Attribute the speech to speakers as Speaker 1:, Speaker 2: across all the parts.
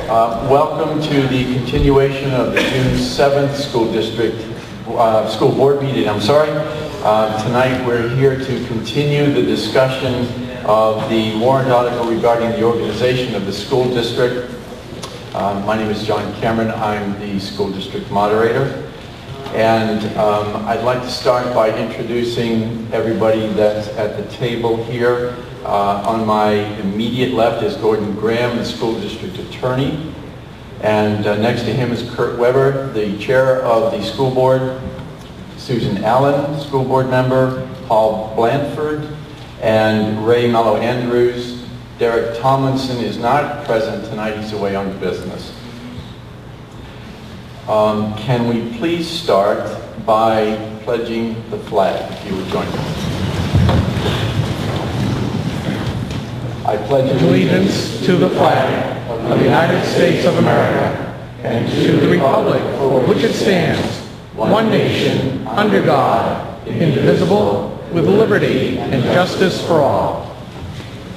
Speaker 1: Welcome to the continuation of the June 7th school board meeting. Tonight we're here to continue the discussion of the warrant article regarding the organization of the school district. My name is John Cameron. I'm the school district moderator. And I'd like to start by introducing everybody that's at the table here. On my immediate left is Gordon Graham, the school district attorney. And next to him is Kurt Weber, the chair of the school board. Susan Allen, school board member. Paul Blanford and Ray Mello Andrews. Derek Tomlinson is not present tonight. He's away on business. Can we please start by pledging the flag, if you would join me. I pledge allegiance to the flag of the United States of America and to the republic for which it stands, one nation, under God, indivisible, with liberty and justice for all.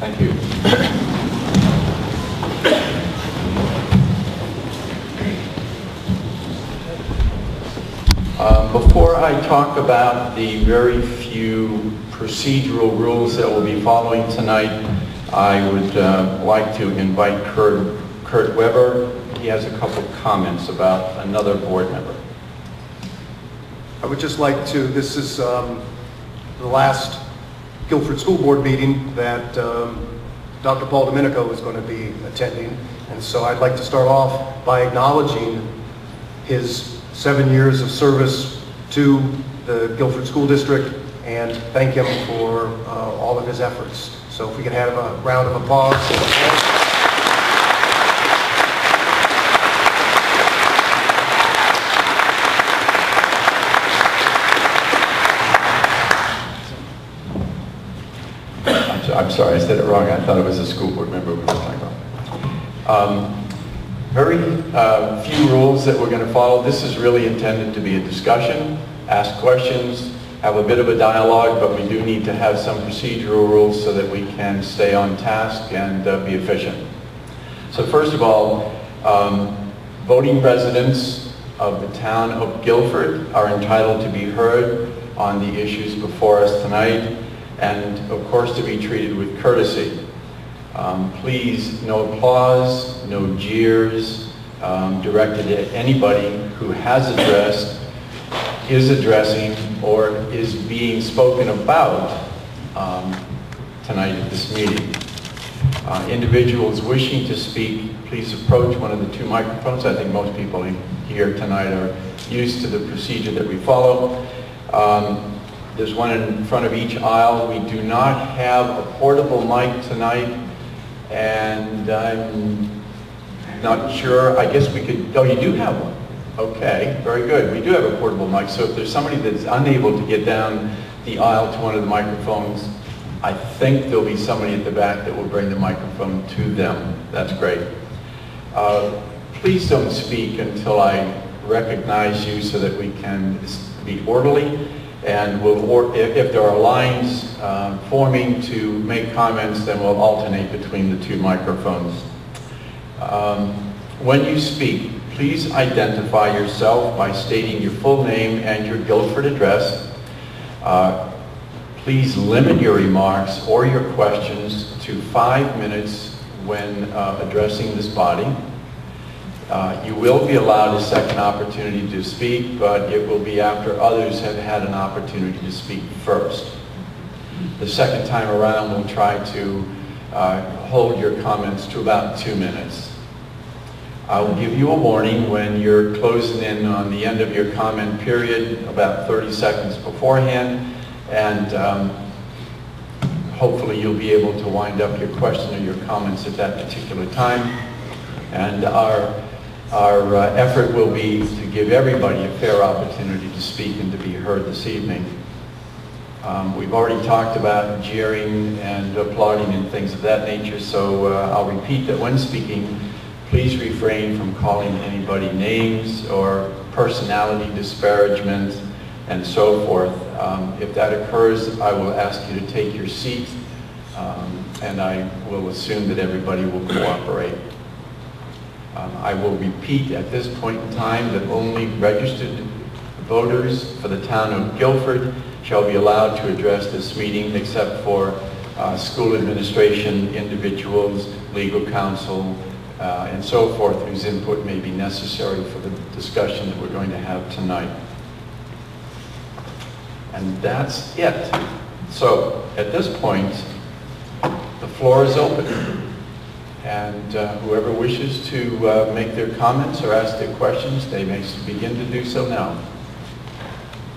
Speaker 1: Thank you. Before I talk about the very few procedural rules that we'll be following tonight, I would like to invite Kurt Weber. He has a couple of comments about another board member.
Speaker 2: I would just like to, this is the last Guilford School Board meeting that Dr. Paul Domenico is going to be attending, and so I'd like to start off by acknowledging his 7 years of service to the Guilford School District and thank him for all of his efforts. So if we could have a round of applause.
Speaker 1: I'm sorry, I said it wrong. I thought it was a school board member we were talking about. Very few rules that we're going to follow. This is really intended to be a discussion, ask questions, have a bit of a dialogue, but we do need to have some procedural rules so that we can stay on task and be efficient. So first of all, voting residents of the town of Guilford are entitled to be heard on the issues before us tonight, and of course to be treated with courtesy. Please, no applause, no jeers directed at anybody who has addressed, is addressing, or is being spoken about tonight at this meeting. Individuals wishing to speak, please approach one of the two microphones. I think most people here tonight are used to the procedure that we follow. There's one in front of each aisle. We do not have a portable mic tonight, and I'm not sure. I guess we could, oh, you do have one. Okay, very good. We do have a portable mic, so if there's somebody that's unable to get down the aisle to one of the microphones, I think there'll be somebody at the back that will bring the microphone to them. That's great. Please don't speak until I recognize you so that we can be orderly. And if there are lines forming to make comments, then we'll alternate between the two microphones. When you speak, please identify yourself by stating your full name and your Guilford address. Please limit your remarks or your questions to 5 minutes when addressing this body. You will be allowed a second opportunity to speak, but it will be after others have had an opportunity to speak first. The second time around, we'll try to hold your comments to about 2 minutes. I'll give you a warning when you're closing in on the end of your comment period, about 30 seconds beforehand, and hopefully you'll be able to wind up your question or your comments at that particular time. And our effort will be to give everybody a fair opportunity to speak and to be heard this evening. We've already talked about jeering and applauding and things of that nature, so I'll repeat that when speaking, please refrain from calling anybody names or personality disparagement and so forth. If that occurs, I will ask you to take your seat, and I will assume that everybody will cooperate. I will repeat at this point in time that only registered voters for the town of Guilford shall be allowed to address this meeting, except for school administration, individuals, legal counsel, and so forth, whose input may be necessary for the discussion that we're going to have tonight. And that's it. So, at this point, the floor is open. And whoever wishes to make their comments or ask their questions, they may begin to do so now.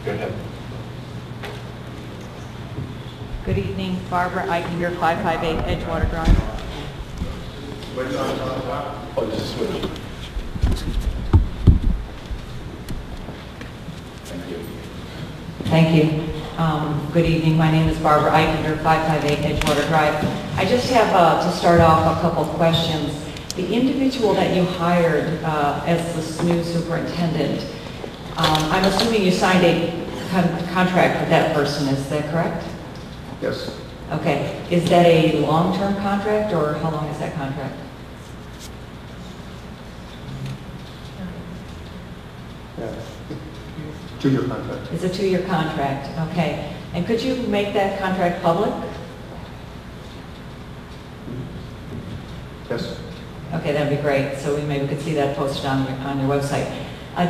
Speaker 1: Go ahead.
Speaker 3: Good evening, Barbara Eichinger, 558 Edgewater Drive.
Speaker 1: Oh, this is switch. Thank you.
Speaker 3: Thank you. Good evening. My name is Barbara Eichinger, 558 Edgewater Drive. I just have to start off a couple questions. The individual that you hired as the new superintendent, I'm assuming you signed a contract with that person, is that correct?
Speaker 2: Yes.
Speaker 3: Okay. Is that a long-term contract, or how long is that contract?
Speaker 2: Yeah. 2-year contract.
Speaker 3: It's a 2-year contract, okay. And could you make that contract public?
Speaker 2: Yes.
Speaker 3: Okay, that'd be great. So we maybe could see that posted on your website.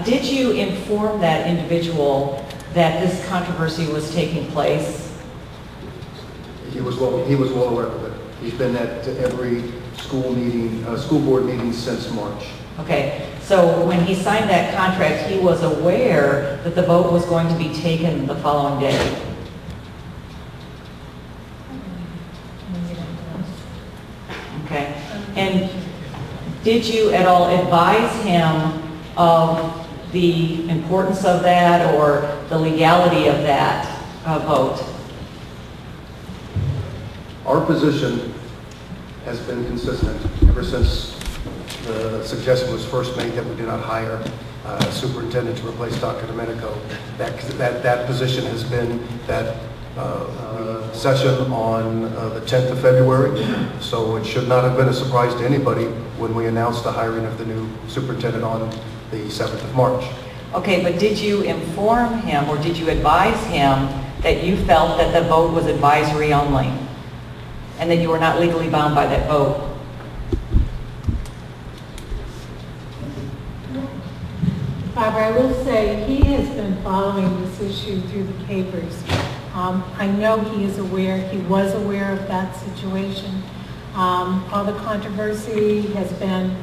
Speaker 3: Did you inform that individual that this controversy was taking place?
Speaker 2: He was well aware of it. He's been at every school meeting, school board meeting since March.
Speaker 3: Okay, so when he signed that contract, he was aware that the vote was going to be taken the following day. Okay, and did you at all advise him of the importance of that or the legality of that vote?
Speaker 2: Our position has been consistent ever since the suggestion was first made that we do not hire a superintendent to replace Dr. Domenico. That position has been that session on the 10th of February, so it should not have been a surprise to anybody when we announced the hiring of the new superintendent on the 7th of March.
Speaker 3: Okay, but did you inform him or did you advise him that you felt that the vote was advisory only and that you were not legally bound by that vote?
Speaker 4: Barbara, I will say he has been following this issue through the papers. I know he is aware, he was aware of that situation. All the controversy has been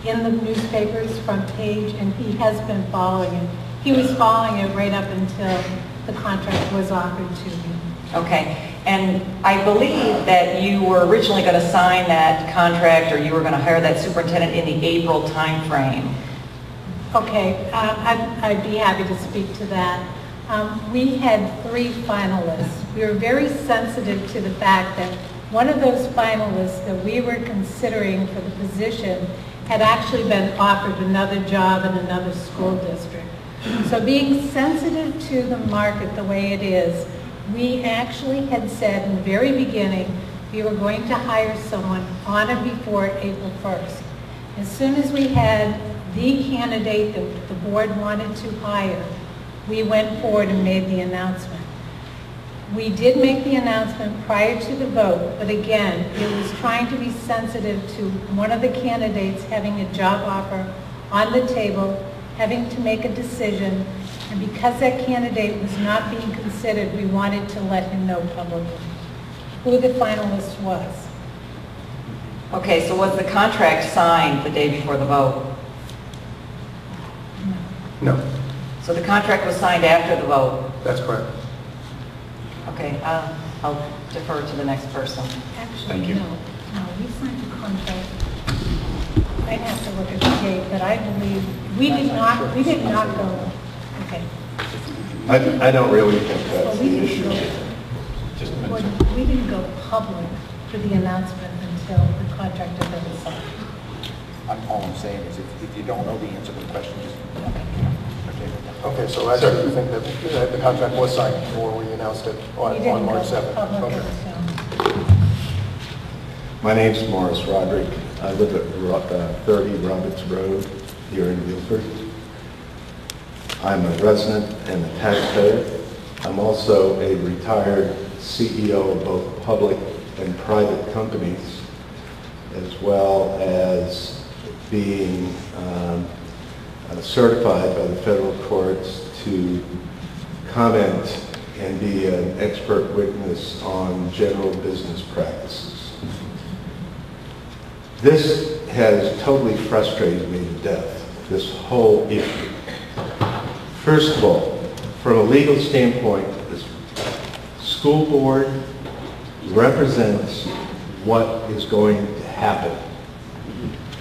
Speaker 4: in the newspapers, front page, and he has been following it. He was following it right up until the contract was offered to him.
Speaker 3: Okay, and I believe that you were originally going to sign that contract or you were going to hire that superintendent in the April time frame.
Speaker 4: Okay, I'd be happy to speak to that. We had 3 finalists. We were very sensitive to the fact that one of those finalists that we were considering for the position had actually been offered another job in another school district. So being sensitive to the market the way it is, we actually had said in the very beginning we were going to hire someone on or before April 1st. As soon as we had the candidate that the board wanted to hire, we went forward and made the announcement. We did make the announcement prior to the vote, but again, it was trying to be sensitive to one of the candidates having a job offer on the table, having to make a decision, and because that candidate was not being considered, we wanted to let him know publicly who the finalist was.
Speaker 3: Okay, so was the contract signed the day before the vote?
Speaker 2: No,
Speaker 3: So the contract was signed after the vote?
Speaker 2: that's correct.
Speaker 3: Okay, I'll defer to the next person.
Speaker 4: Actually,
Speaker 1: Thank you.
Speaker 4: no, we signed the contract. I'd have to look at the date, but I believe we did not go, okay.
Speaker 5: I don't really think that's
Speaker 4: Well, we
Speaker 5: the
Speaker 4: didn't
Speaker 5: issue.
Speaker 4: go,
Speaker 1: Just a
Speaker 4: well,
Speaker 1: minute.
Speaker 4: we didn't go public for the announcement until the contract had been signed.
Speaker 5: All I'm saying is if you don't know the answer to the question, just...
Speaker 2: Okay, so actually you think that the contract was signed before we announced it
Speaker 4: We
Speaker 2: on
Speaker 4: didn't
Speaker 2: March
Speaker 4: go
Speaker 2: 7th?
Speaker 4: public
Speaker 2: Okay.
Speaker 4: until.
Speaker 5: My name's Morris Roderick.
Speaker 6: I live at 30 Roberts Road here in Guilford. I'm a resident and a taxpayer. I'm also a retired CEO of both public and private companies, as well as being certified by the federal courts to comment and be an expert witness on general business practices. This has totally frustrated me to death, this whole issue. First of all, from a legal standpoint, the school board represents what is going to happen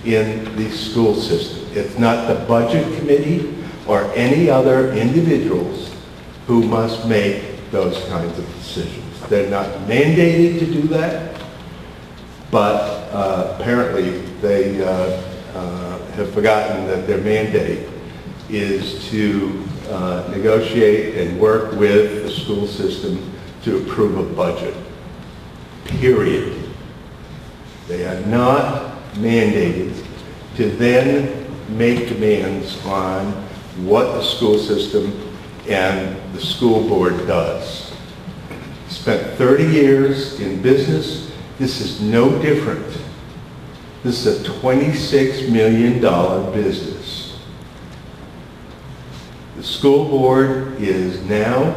Speaker 6: in the school system. It's not the budget committee or any other individuals who must make those kinds of decisions. They're not mandated to do that, but apparently they have forgotten that their mandate is to negotiate and work with the school system to approve a budget, period. They are not mandated to then make demands on what the school system and the school board does. Spent 30 years in business. This is no different. This is a $26 million business. The school board is now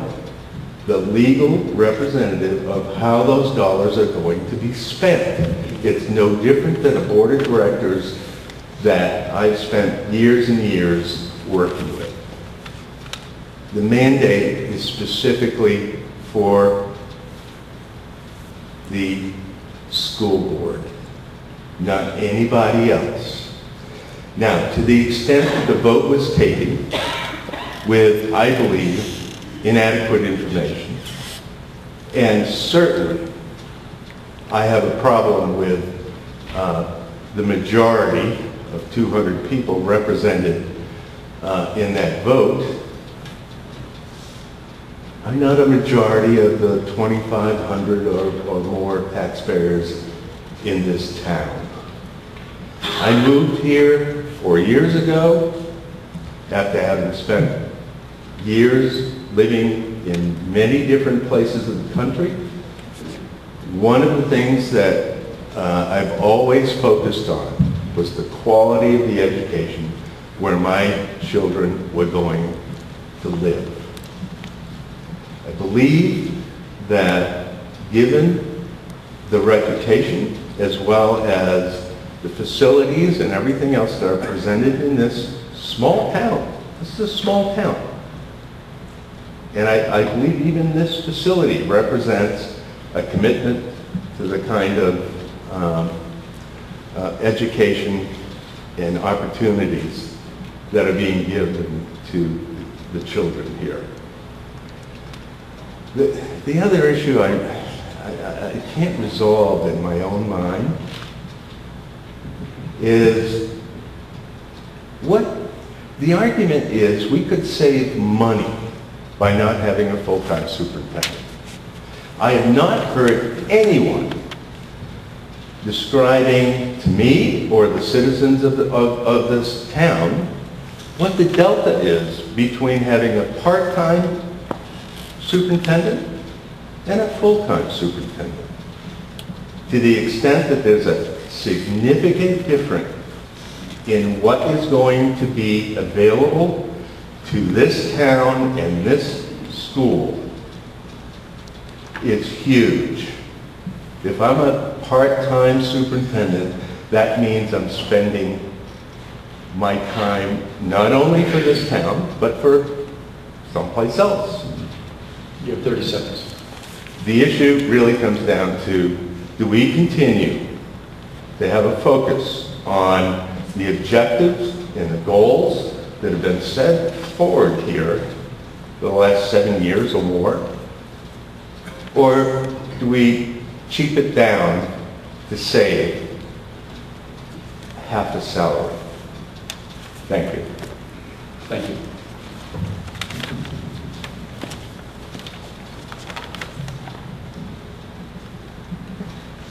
Speaker 6: the legal representative of how those dollars are going to be spent. It's no different than a board of directors that I've spent years and years working with. The mandate is specifically for the school board, not anybody else. Now, to the extent that the vote was taken with, I believe, inadequate information, and certainly I have a problem with the majority of 200 people represented in that vote. I'm not a majority of the 2,500 or more taxpayers in this town. I moved here 4 years ago after having spent years living in many different places of the country. One of the things that I've always focused on was the quality of the education where my children were going to live. I believe that given the reputation as well as the facilities and everything else that are presented in this small town, this is a small town, and I believe even this facility represents a commitment to the kind of education and opportunities that are being given to the children here. The other issue I can't resolve in my own mind is what the argument is we could save money by not having a full-time superintendent. I have not heard anyone describing to me or the citizens of this town what the delta is between having a part-time superintendent and a full-time superintendent. To the extent that there's a significant difference in what is going to be available to this town and this school, it's huge. If I'm a part-time superintendent, that means I'm spending my time not only for this town, but for someplace else.
Speaker 1: You have 30 seconds.
Speaker 6: The issue really comes down to, do we continue to have a focus on the objectives and the goals that have been set forward here for the last 7 years or more? Or do we cheap it down to save half a salary? Thank you.
Speaker 1: Thank you.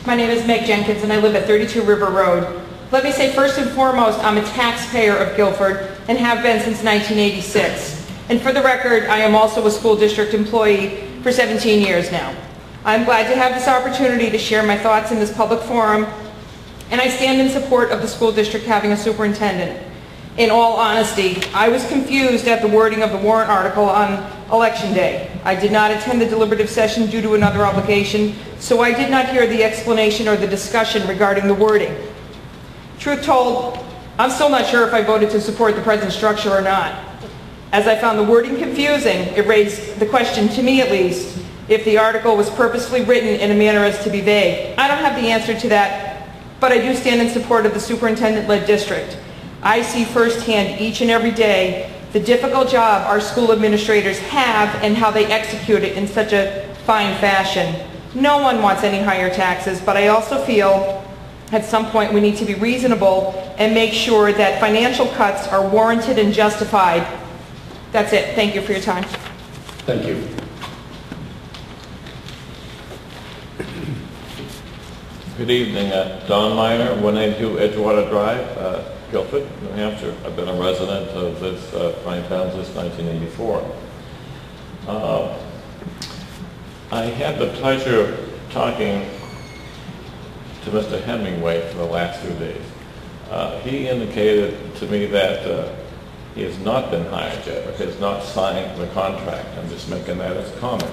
Speaker 7: My name is Meg Jenkins and I live at 32 River Road. Let me say first and foremost, I'm a taxpayer of Guilford and have been since 1986. And for the record, I am also a school district employee for 17 years now. I'm glad to have this opportunity to share my thoughts in this public forum, and I stand in support of the school district having a superintendent. In all honesty, I was confused at the wording of the warrant article on Election Day. I did not attend the deliberative session due to another obligation, so I did not hear the explanation or the discussion regarding the wording. Truth told, I'm still not sure if I voted to support the present structure or not. As I found the wording confusing, it raised the question, to me at least, if the article was purposely written in a manner as to be vague. I don't have the answer to that, but I do stand in support of the superintendent-led district. I see firsthand each and every day the difficult job our school administrators have and how they execute it in such a fine fashion. No one wants any higher taxes, but I also feel at some point we need to be reasonable and make sure that financial cuts are warranted and justified. That's it. Thank you for your time.
Speaker 1: Thank you.
Speaker 8: Good evening. Don Miner, 182 Edgewater Drive, Guilford, New Hampshire. I've been a resident of this fine town since 1984. I had the pleasure of talking to Mr. Hemingway for the last few days. He indicated to me that he has not been hired yet, or has not signed the contract. I'm just making that as a comment.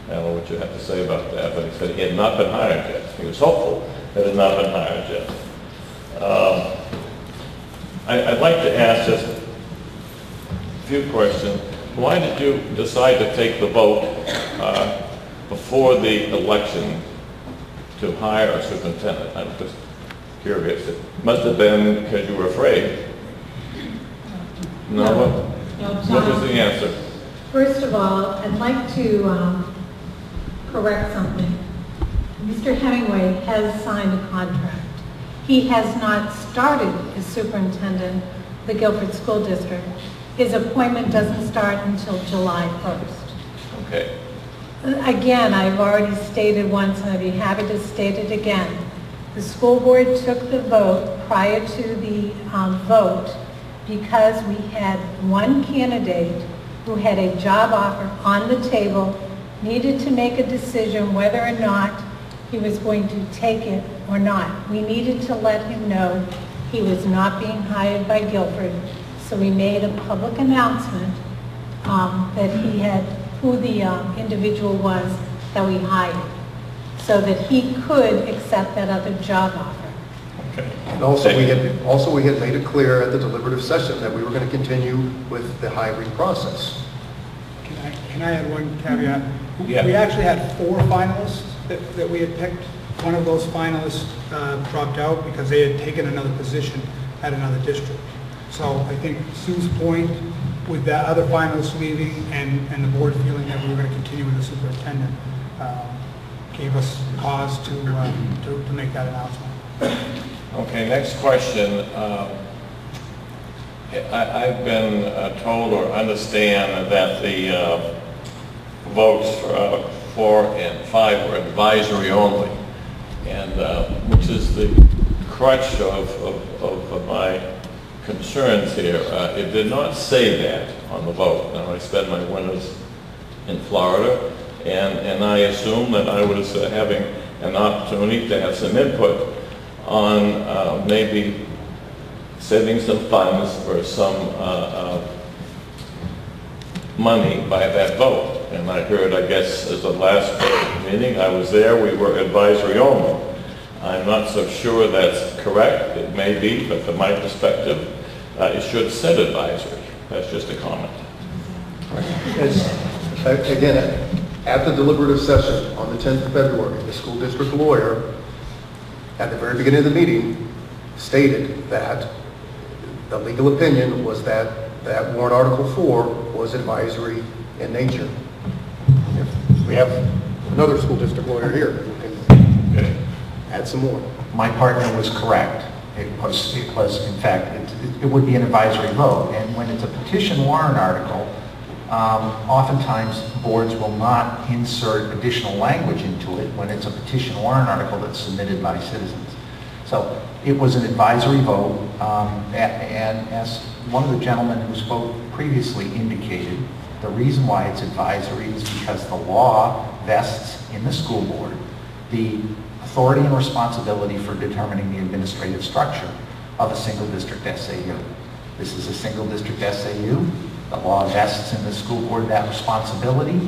Speaker 8: I don't know what you have to say about that, but he said he had not been hired yet. He was hopeful that he had not been hired yet. I'd like to ask just a few questions. Why did you decide to take the vote before the election to hire a superintendent? I'm just curious. It must have been because you were afraid. No? What was the answer?
Speaker 4: First of all, I'd like to correct something. Mr. Hemingway has signed a contract. He has not started as superintendent of the Guilford School District. His appointment doesn't start until July 1st.
Speaker 8: Okay.
Speaker 4: Again, I've already stated once, and I'd be happy to state it again. The school board took the vote prior to the vote because we had one candidate who had a job offer on the table, needed to make a decision whether or not he was going to take it or not. We needed to let him know he was not being hired by Guilford, so we made a public announcement that he had, who the individual was that we hired, so that he could accept that other job offer.
Speaker 8: Okay.
Speaker 2: And also we had made it clear at the deliberative session that we were going to continue with the hiring process.
Speaker 9: Can I add one caveat?
Speaker 8: Yeah.
Speaker 9: We actually had 4 finalists that we had picked. One of those finalists dropped out because they had taken another position at another district. So I think Sue's point with that other finalist leaving and the board feeling that we were going to continue with the superintendent gave us cause to make that announcement.
Speaker 8: Okay, next question. I've been told or understand that the votes 4 and 5 were advisory only, and which is the crutch of my concerns here. It did not say that on the vote. Now, I spend my winters in Florida, and I assume that I was having an opportunity to have some input on maybe saving some funds for some money by that vote. And I heard, I guess, as the last meeting I was there, we were advisory only. I'm not so sure that's correct. It may be, but from my perspective, it should say advisory. That's just a comment.
Speaker 2: Again, at the deliberative session on the 10th of February, the school district lawyer, at the very beginning of the meeting, stated that the legal opinion was that warrant article 4 was advisory in nature. We have another school district lawyer here who can add some more.
Speaker 5: My partner was correct. It was in fact, it would be an advisory vote. And when it's a petition warrant article, oftentimes boards will not insert additional language into it when it's a petition warrant article that's submitted by citizens. So it was an advisory vote, and as one of the gentlemen who spoke previously indicated, the reason why it's advisory is because the law vests in the school board the authority and responsibility for determining the administrative structure of a single district SAU. This is a single district SAU. The law vests in the school board that responsibility.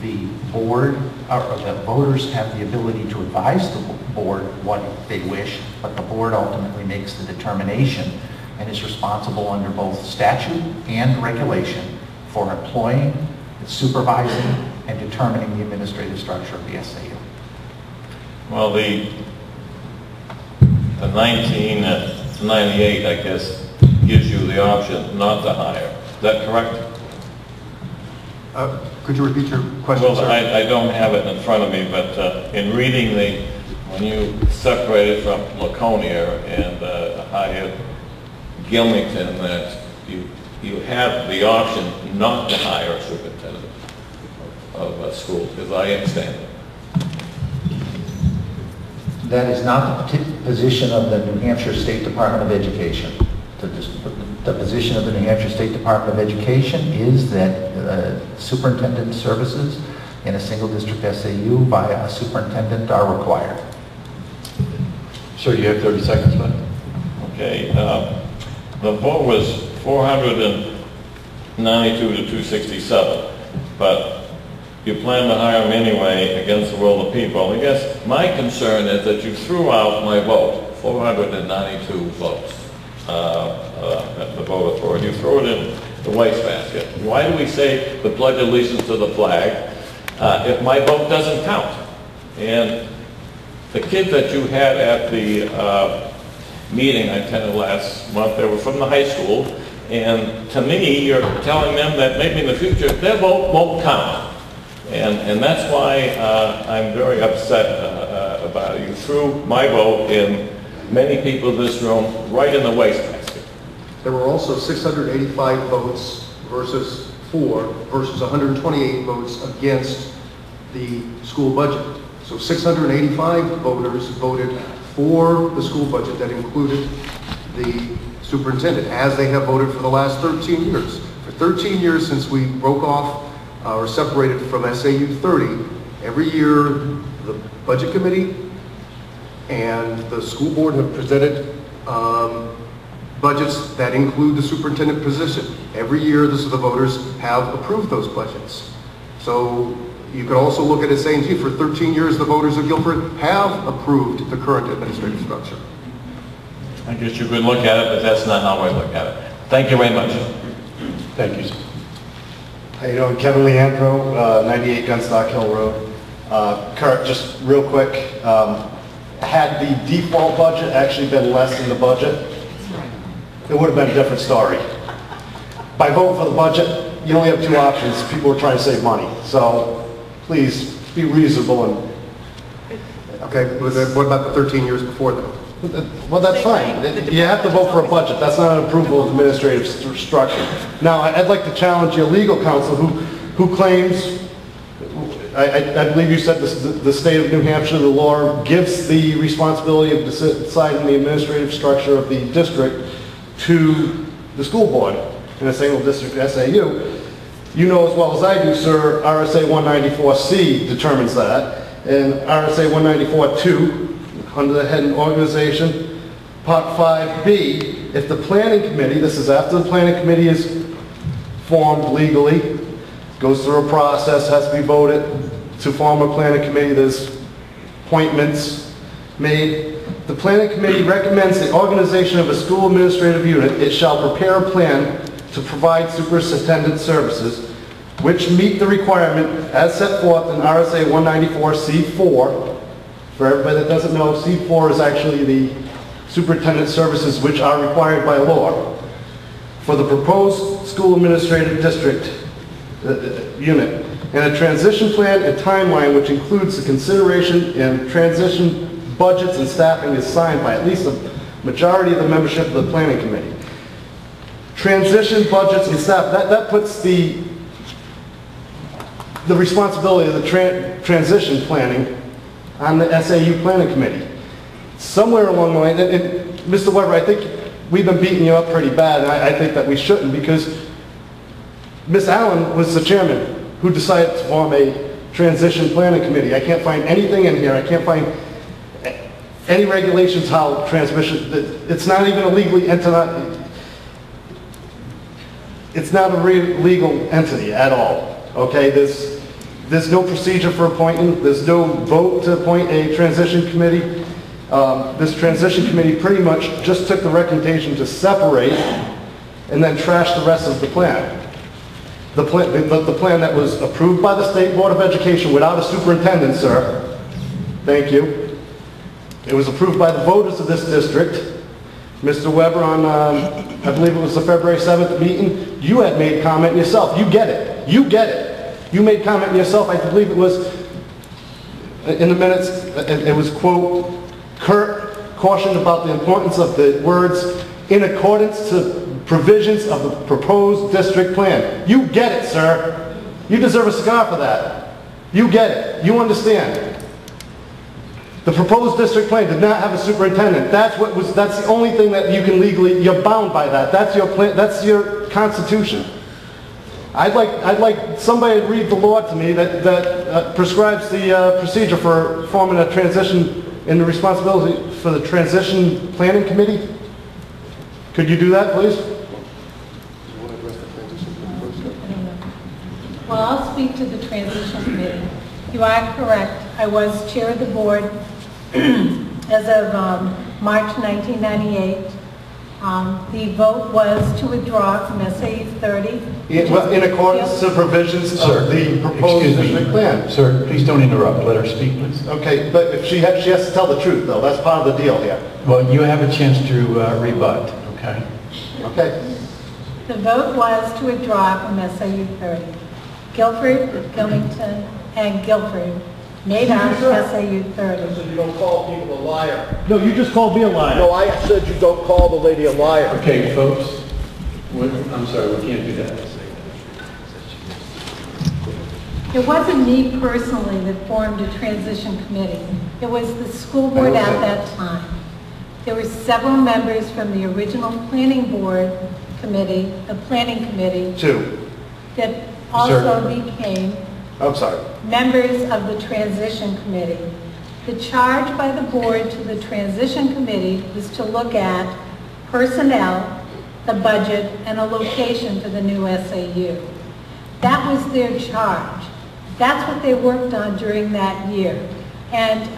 Speaker 5: The board, or the voters have the ability to advise the board what they wish, but the board ultimately makes the determination and is responsible under both statute and regulation for employing, supervising, and determining the administrative structure of the SAU.
Speaker 8: Well, the 1998, I guess, gives you the option not to hire. Is that correct?
Speaker 2: Could you repeat your question,
Speaker 8: Well,
Speaker 2: sir?
Speaker 8: I don't have it in front of me, but in reading when you separated from Laconia and hired Gilmington, that you have the option not to hire a superintendent of a school, as I understand it.
Speaker 5: That is not the position of the New Hampshire State Department of Education. The position of the New Hampshire State Department of Education is that superintendent services in a single district SAU by a superintendent are required.
Speaker 1: Sir, you have 30 seconds left.
Speaker 8: Okay, the vote was 492 to 267, but you plan to hire them anyway against the will of the people. I guess my concern is that you threw out my vote, 492 votes, the vote authority. You threw it in the wastebasket. Why do we say the Pledge of Allegiance to the flag if my vote doesn't count? And the kids that you had at the meeting I attended last month, they were from the high school, and to me, you're telling them that maybe in the future their vote won't count. And that's why I'm very upset about it. You threw my vote and many people in this room right in the wastebasket.
Speaker 2: There were also 685 votes versus 128 votes against the school budget. So 685 voters voted for the school budget that included the superintendent, as they have voted for the last 13 years. For 13 years since we broke off or separated from SAU 30, every year the budget committee and the school board have presented budgets that include the superintendent position. Every year the voters have approved those budgets. So you could also look at it saying, gee, for 13 years the voters of Guilford have approved the current administrative structure.
Speaker 8: I guess you could look at it, but that's not how I look at it. Thank you very much.
Speaker 1: Thank you, sir.
Speaker 10: How you doing? Kevin Leandro, 98 Gunstock Hill Road. Kurt, just real quick, had the default budget actually been less than the budget, it would have been a different story. By voting for the budget, you only have two options. People are trying to save money. So please be reasonable and...
Speaker 2: Okay, what about the 13 years before that?
Speaker 10: Well, that's fine. You have to vote for a budget. That's not an approval of administrative structure. Now, I'd like to challenge your legal counsel who claims, I believe you said the state of New Hampshire, the law gives the responsibility of deciding the administrative structure of the district to the school board in a single district SAU. You know as well as I do, sir, RSA 194C determines that, and RSA 194-2, under the heading organization, part 5B, if the planning committee, this is after the planning committee is formed legally, goes through a process, has to be voted to form a planning committee, there's appointments made. The planning committee recommends the organization of a school administrative unit. It shall prepare a plan to provide superintendent services which meet the requirement as set forth in RSA 194C4. For everybody that doesn't know, C4 is actually the superintendent services which are required by law. For the proposed school administrative district unit, and a transition plan and timeline which includes the consideration and transition budgets and staffing is signed by at least a majority of the membership of the planning committee. Transition budgets and staff, that puts the responsibility of the transition planning on the SAU Planning Committee. somewhere along the line, and Mr. Weber, I think we've been beating you up pretty bad, and I think that we shouldn't, because Ms. Allen was the chairman who decided to form a transition planning committee. I can't find anything in here. I can't find any regulations how transmission, it's not even a legally entity. It's not a legal entity at all, okay? There's no procedure for appointing. There's no vote to appoint a transition committee. This transition committee pretty much just took the recommendation to separate and then trash the rest of the plan. The plan that was approved by the State Board of Education without a superintendent, sir. Thank you. It was approved by the voters of this district. Mr. Weber, on, I believe it was the February 7th meeting, you had made comment yourself. You get it. You get it. You made comment yourself. I believe it was, in the minutes, it was, quote, Kurt cautioned about the importance of the words in accordance to provisions of the proposed district plan. You get it, sir. You deserve a cigar for that. You get it. You understand. The proposed district plan did not have a superintendent. That's the only thing that you can legally, you're bound by that. That's your plan, that's your constitution. I'd like somebody to read the law to me that prescribes the procedure for forming a transition and the responsibility for the transition planning committee. Could you do that, please?
Speaker 4: Well, I'll speak to the transition committee. You are correct. I was chair of the board as of March 1998. The vote was to withdraw from SAU 30.
Speaker 10: In accordance to provisions of the proposed district plan.
Speaker 1: Sir, please don't interrupt. Let her speak, please.
Speaker 10: Okay, but if she has to tell the truth, though. That's part of the deal here.
Speaker 1: Well, you have a chance to rebut, okay?
Speaker 10: Okay.
Speaker 4: The vote was to withdraw from SAU 30. Guilford, Gilmington, and Guilford made up SAU 30.
Speaker 10: You don't call people a liar. No, you just called me a liar.
Speaker 6: No, I said you don't call the lady a liar.
Speaker 1: Okay, folks. I'm sorry, we can't do that.
Speaker 4: It wasn't me personally that formed a transition committee. It was the school board at that time. There were several members from the original planning board committee, the planning committee.
Speaker 10: Two.
Speaker 4: That also became
Speaker 10: I'm sorry.
Speaker 4: members of the transition committee. The charge by the board to the transition committee was to look at personnel, the budget, and a location for the new SAU. That was their charge. That's what they worked on during that year. And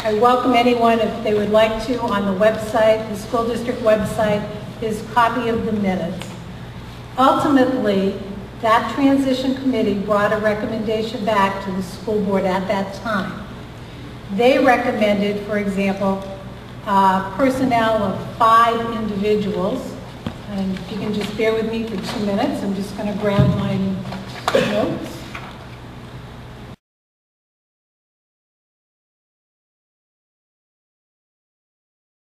Speaker 4: I welcome anyone, if they would like to, on the website, the school district website, is a copy of the minutes. Ultimately, that transition committee brought a recommendation back to the school board at that time. They recommended, for example, personnel of 5 individuals. And if you can just bear with me for 2 minutes, I'm just going to grab my notes.